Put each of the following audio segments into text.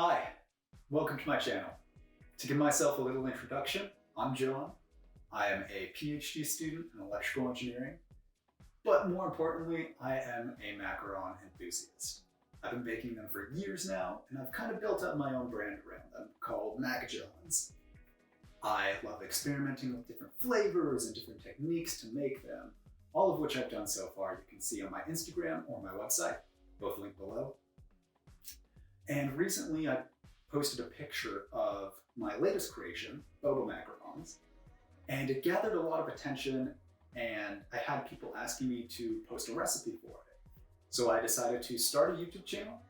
Hi, welcome to my channel. To give myself a little introduction, I'm John. I am a PhD student in electrical engineering, but more importantly, I am a macaron enthusiast. I've been baking them for years now, and I've kind of built up my own brand around them called Macajohns. I love experimenting with different flavors and different techniques to make them, all of which I've done so far. You can see on my Instagram or my website, both linked below. And recently I posted a picture of my latest creation, Boba Macarons, and it gathered a lot of attention, and I had people asking me to post a recipe for it. So I decided to start a YouTube channel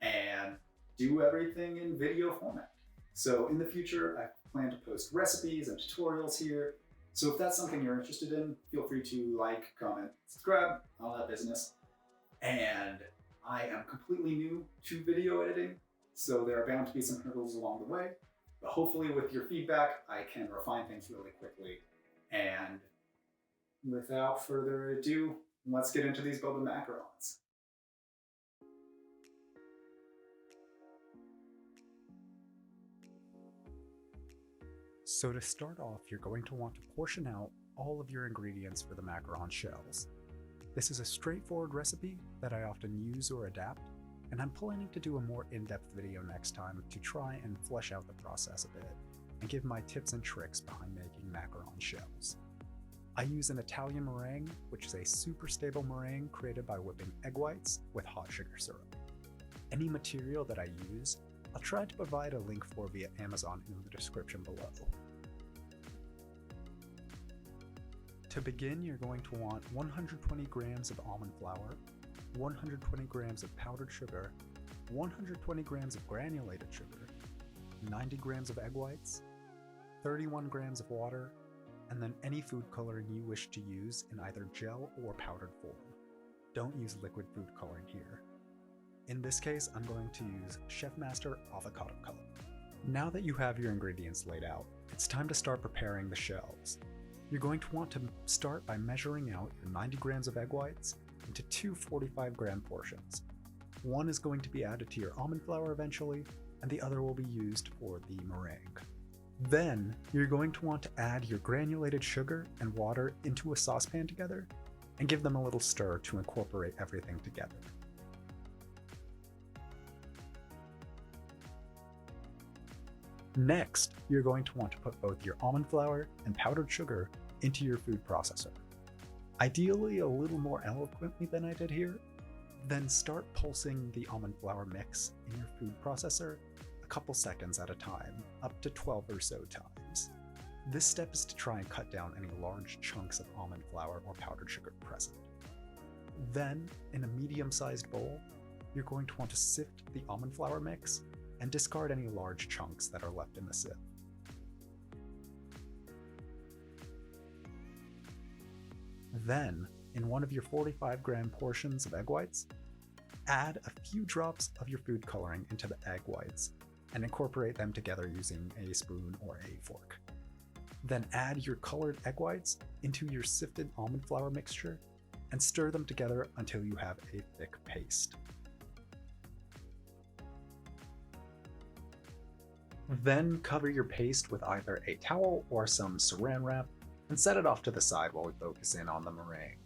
and do everything in video format. So in the future, I plan to post recipes and tutorials here. So if that's something you're interested in, feel free to like, comment, subscribe, all that business. And I am completely new to video editing, so there are bound to be some hurdles along the way. But hopefully with your feedback, I can refine things really quickly. And without further ado, let's get into these Boba Macarons. So to start off, you're going to want to portion out all of your ingredients for the macaron shells. This is a straightforward recipe that I often use or adapt, and I'm planning to do a more in-depth video next time to try and flesh out the process a bit and give my tips and tricks behind making macaron shells. I use an Italian meringue, which is a super stable meringue created by whipping egg whites with hot sugar syrup. Any material that I use, I'll try to provide a link for via Amazon in the description below. To begin, you're going to want 120 grams of almond flour, 120 grams of powdered sugar, 120 grams of granulated sugar, 90 grams of egg whites, 31 grams of water, and then any food coloring you wish to use in either gel or powdered form. Don't use liquid food coloring here. In this case, I'm going to use Chef Master Avocado Color. Now that you have your ingredients laid out, it's time to start preparing the shells. You're going to want to start by measuring out your 90 grams of egg whites into two 45-gram portions. One is going to be added to your almond flour eventually, and the other will be used for the meringue. Then, you're going to want to add your granulated sugar and water into a saucepan together, and give them a little stir to incorporate everything together. Next, you're going to want to put both your almond flour and powdered sugar into your food processor. Ideally a little more eloquently than I did here. Then start pulsing the almond flour mix in your food processor a couple seconds at a time, up to 12 or so times. This step is to try and cut down any large chunks of almond flour or powdered sugar present. Then, in a medium-sized bowl, you're going to want to sift the almond flour mix and discard any large chunks that are left in the sieve. Then, in one of your 45-gram portions of egg whites, add a few drops of your food coloring into the egg whites and incorporate them together using a spoon or a fork. Then add your colored egg whites into your sifted almond flour mixture and stir them together until you have a thick paste. Then cover your paste with either a towel or some saran wrap and set it off to the side while we focus in on the meringue.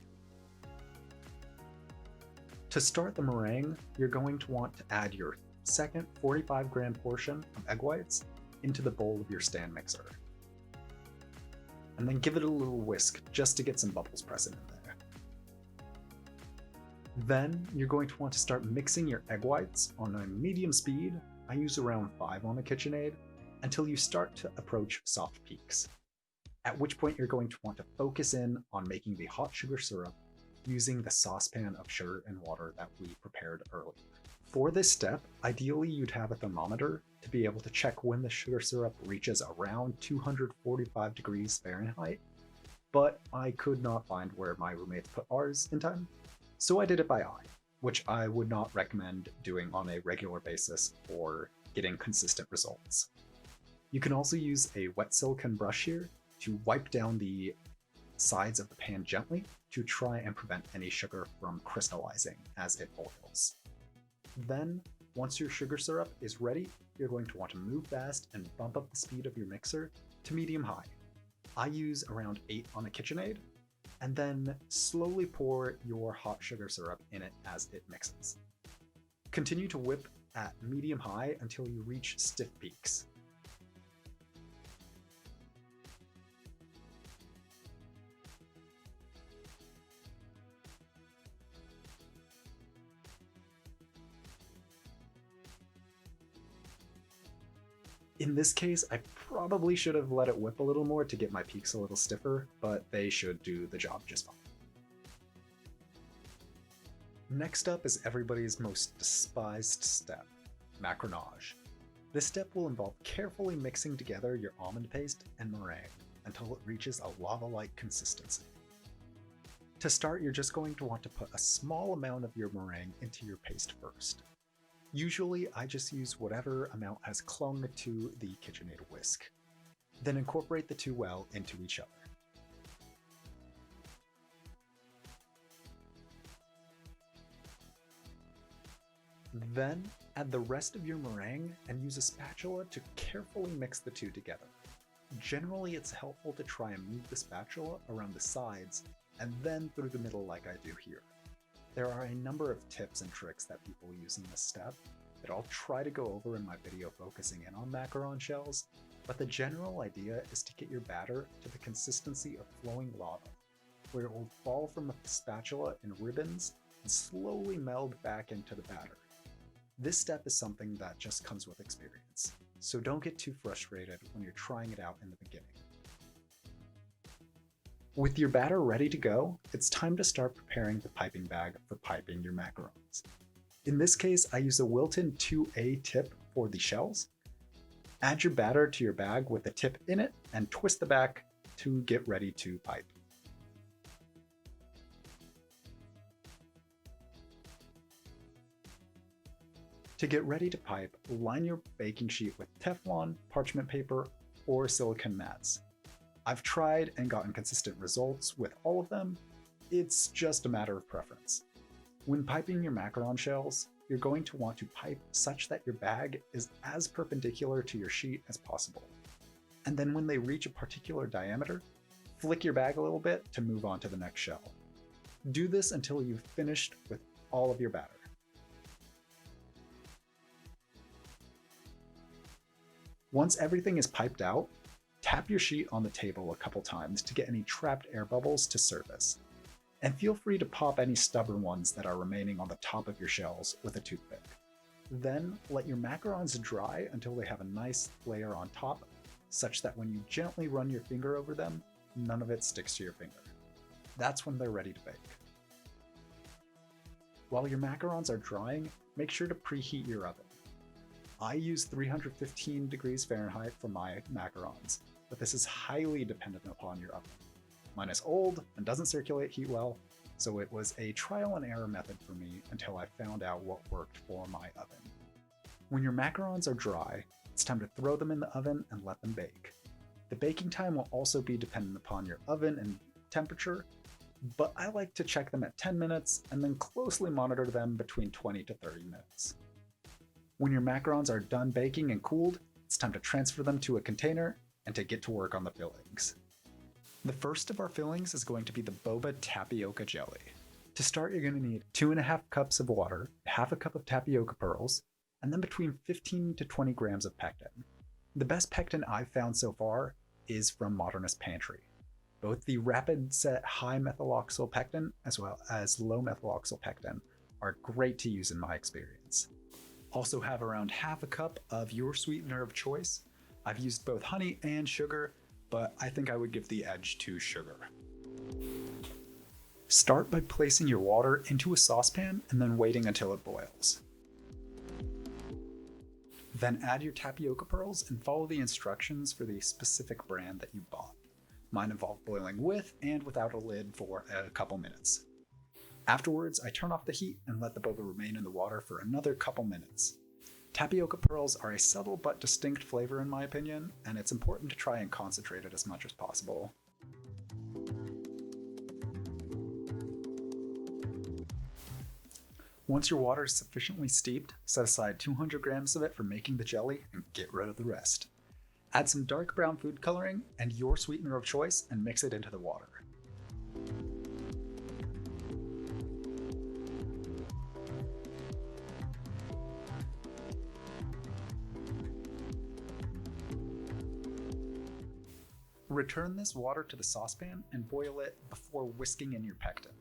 To start the meringue, you're going to want to add your second 45-gram portion of egg whites into the bowl of your stand mixer. And then give it a little whisk just to get some bubbles present in there. Then you're going to want to start mixing your egg whites on a medium speed. I use around 5 on the KitchenAid, until you start to approach soft peaks, at which point you're going to want to focus in on making the hot sugar syrup using the saucepan of sugar and water that we prepared earlier. For this step, ideally you'd have a thermometer to be able to check when the sugar syrup reaches around 245 degrees Fahrenheit, but I could not find where my roommates put ours in time, so I did it by eye, which I would not recommend doing on a regular basis for getting consistent results. You can also use a wet silicone brush here to wipe down the sides of the pan gently to try and prevent any sugar from crystallizing as it boils. Then Once your sugar syrup is ready, you're going to want to move fast and bump up the speed of your mixer to medium-high. I use around 8 on the KitchenAid, and then slowly pour your hot sugar syrup in it as it mixes. Continue to whip at medium-high until you reach stiff peaks. In this case, I probably should have let it whip a little more to get my peaks a little stiffer, but they should do the job just fine. Next up is everybody's most despised step, macaronage. This step will involve carefully mixing together your almond paste and meringue until it reaches a lava-like consistency. To start, you're just going to want to put a small amount of your meringue into your paste first. Usually, I just use whatever amount has clung to the KitchenAid whisk. Then incorporate the two well into each other. Then, add the rest of your meringue and use a spatula to carefully mix the two together. Generally, it's helpful to try and move the spatula around the sides and then through the middle like I do here. There are a number of tips and tricks that people use in this step that I'll try to go over in my video focusing in on macaron shells, but the general idea is to get your batter to the consistency of flowing lava, where it will fall from the spatula in ribbons and slowly meld back into the batter. This step is something that just comes with experience, so don't get too frustrated when you're trying it out in the beginning. With your batter ready to go, it's time to start preparing the piping bag for piping your macarons. In this case, I use a Wilton 2A tip for the shells. Add your batter to your bag with the tip in it and twist the back to get ready to pipe. To get ready to pipe, line your baking sheet with Teflon, parchment paper, or silicone mats. I've tried and gotten consistent results with all of them. It's just a matter of preference. When piping your macaron shells, you're going to want to pipe such that your bag is as perpendicular to your sheet as possible. And then when they reach a particular diameter, flick your bag a little bit to move on to the next shell. Do this until you've finished with all of your batter. Once everything is piped out, tap your sheet on the table a couple times to get any trapped air bubbles to surface. And feel free to pop any stubborn ones that are remaining on the top of your shells with a toothpick. Then let your macarons dry until they have a nice layer on top, such that when you gently run your finger over them, none of it sticks to your finger. That's when they're ready to bake. While your macarons are drying, make sure to preheat your oven. I use 315 degrees Fahrenheit for my macarons, but this is highly dependent upon your oven. Mine is old and doesn't circulate heat well, so it was a trial and error method for me until I found out what worked for my oven. When your macarons are dry, it's time to throw them in the oven and let them bake. The baking time will also be dependent upon your oven and temperature, but I like to check them at 10 minutes and then closely monitor them between 20 to 30 minutes. When your macarons are done baking and cooled, it's time to transfer them to a container and to get to work on the fillings. The first of our fillings is going to be the Boba Tapioca Jelly. To start, you're going to need 2.5 cups of water, half a cup of tapioca pearls, and then between 15 to 20 grams of pectin. The best pectin I've found so far is from Modernist Pantry. Both the rapid set high methyloxyl pectin as well as low methyloxyl pectin are great to use in my experience. Also have around half a cup of your sweetener of choice. I've used both honey and sugar, but I think I would give the edge to sugar. Start by placing your water into a saucepan and then waiting until it boils. Then add your tapioca pearls and follow the instructions for the specific brand that you bought. Mine involved boiling with and without a lid for a couple minutes. Afterwards, I turn off the heat and let the boba remain in the water for another couple minutes. Tapioca pearls are a subtle but distinct flavor in my opinion, and it's important to try and concentrate it as much as possible. Once your water is sufficiently steeped, set aside 200 grams of it for making the jelly and get rid of the rest. Add some dark brown food coloring and your sweetener of choice and mix it into the water. Return this water to the saucepan and boil it before whisking in your pectin.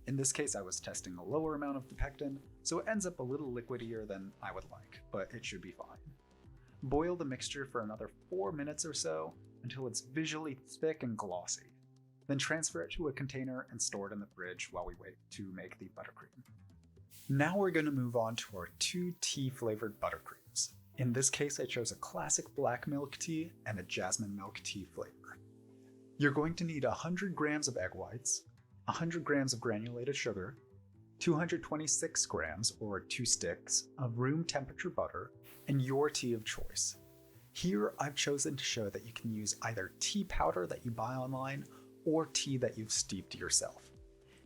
In this case, I was testing a lower amount of the pectin, so it ends up a little liquidier than I would like, but it should be fine. Boil the mixture for another 4 minutes or so until it's visually thick and glossy. Then transfer it to a container and store it in the fridge while we wait to make the buttercream. Now we're going to move on to our 2 tea-flavored buttercreams. In this case, I chose a classic black milk tea and a jasmine milk tea flavor. You're going to need 100 grams of egg whites, 100 grams of granulated sugar, 226 grams or 2 sticks of room temperature butter, and your tea of choice. Here I've chosen to show that you can use either tea powder that you buy online or tea that you've steeped yourself.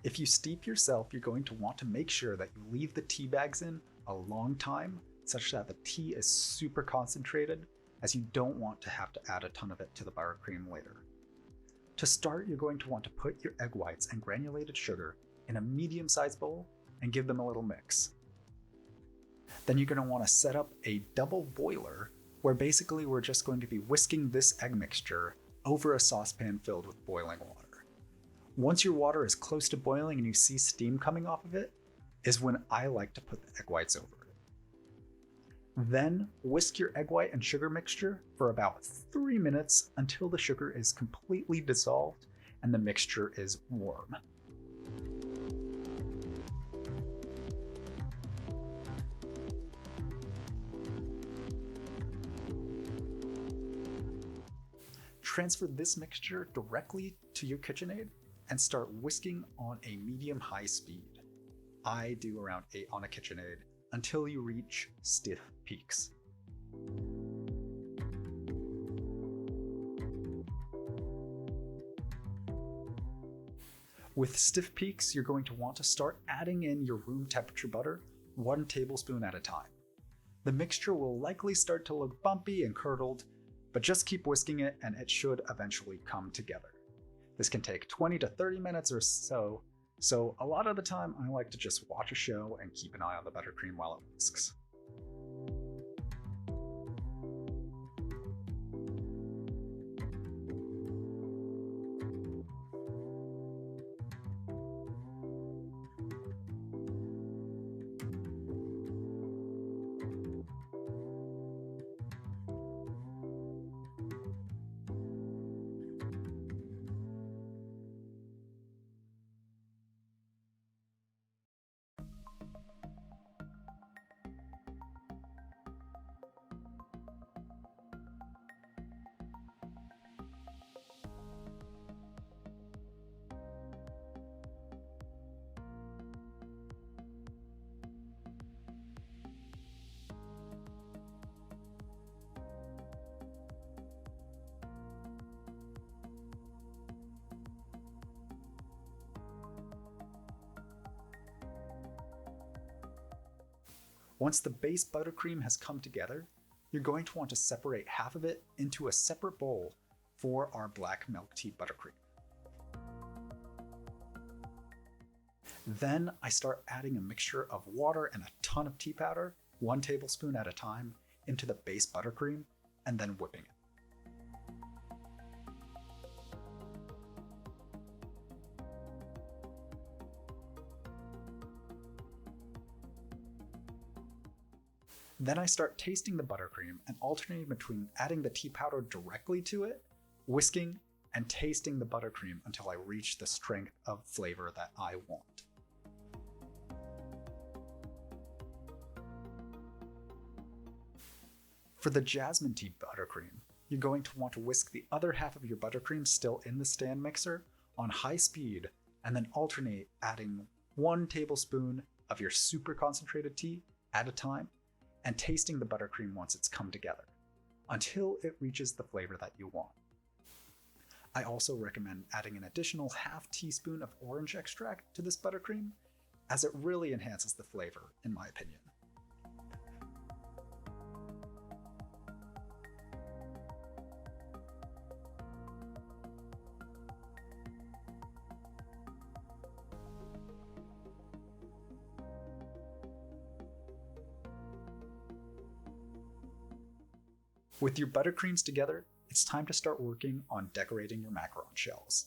If you steep yourself, you're going to want to make sure that you leave the tea bags in a long time such that the tea is super concentrated, as you don't want to have to add a ton of it to the buttercream later. To start, you're going to want to put your egg whites and granulated sugar in a medium-sized bowl and give them a little mix. Then you're going to want to set up a double boiler where basically we're just going to be whisking this egg mixture over a saucepan filled with boiling water. Once your water is close to boiling and you see steam coming off of it, is when I like to put the egg whites over it. Then whisk your egg white and sugar mixture for about 3 minutes until the sugar is completely dissolved and the mixture is warm. Transfer this mixture directly to your KitchenAid and start whisking on a medium-high speed. I do around 8 on a KitchenAid until you reach stiff peaks. With stiff peaks, you're going to want to start adding in your room temperature butter 1 tablespoon at a time. The mixture will likely start to look bumpy and curdled, but just keep whisking it and it should eventually come together. This can take 20 to 30 minutes or so, so a lot of the time I like to just watch a show and keep an eye on the buttercream while it whisks. Once the base buttercream has come together, you're going to want to separate half of it into a separate bowl for our black milk tea buttercream. Then I start adding a mixture of water and a ton of tea powder, 1 tablespoon at a time, into the base buttercream, and then whipping it. Then I start tasting the buttercream and alternating between adding the tea powder directly to it, whisking, and tasting the buttercream until I reach the strength of flavor that I want. For the jasmine tea buttercream, you're going to want to whisk the other half of your buttercream still in the stand mixer on high speed, and then alternate adding 1 tablespoon of your super concentrated tea at a time, and tasting the buttercream once it's come together, until it reaches the flavor that you want. I also recommend adding an additional half teaspoon of orange extract to this buttercream, as it really enhances the flavor, in my opinion. With your buttercreams together, it's time to start working on decorating your macaron shells.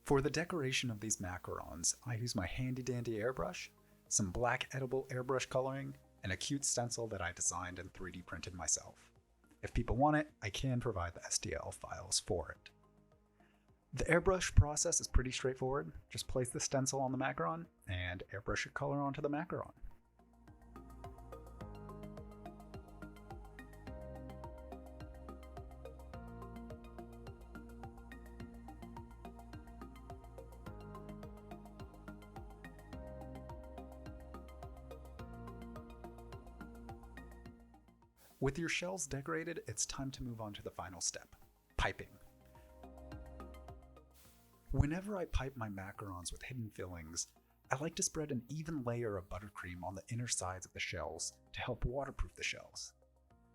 For the decoration of these macarons, I use my handy dandy airbrush, some black edible airbrush coloring, and a cute stencil that I designed and 3D printed myself. If people want it, I can provide the STL files for it. The airbrush process is pretty straightforward. Just place the stencil on the macaron and airbrush your color onto the macaron. With your shells decorated, it's time to move on to the final step, piping. Whenever I pipe my macarons with hidden fillings, I like to spread an even layer of buttercream on the inner sides of the shells to help waterproof the shells.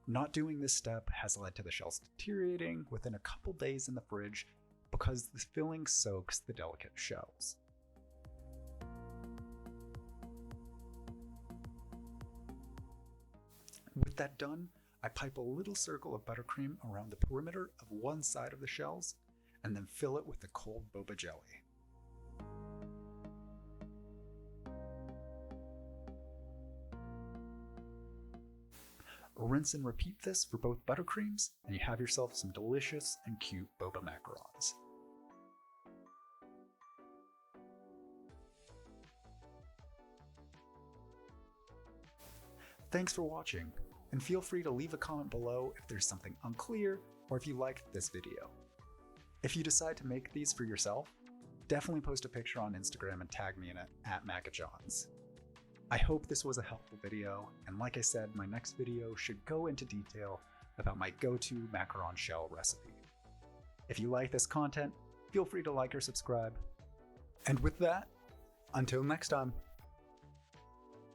Not doing this step has led to the shells deteriorating within a couple days in the fridge because the filling soaks the delicate shells. With that done, I pipe a little circle of buttercream around the perimeter of one side of the shells and then fill it with the cold Boba Jelly. Rinse and repeat this for both buttercreams, and you have yourself some delicious and cute Boba macarons. Thanks for watching, and feel free to leave a comment below if there's something unclear or if you liked this video. If you decide to make these for yourself, definitely post a picture on Instagram and tag me in it at Macajohns. I hope this was a helpful video, and like I said, my next video should go into detail about my go-to macaron shell recipe. If you like this content, feel free to like or subscribe. And with that, until next time.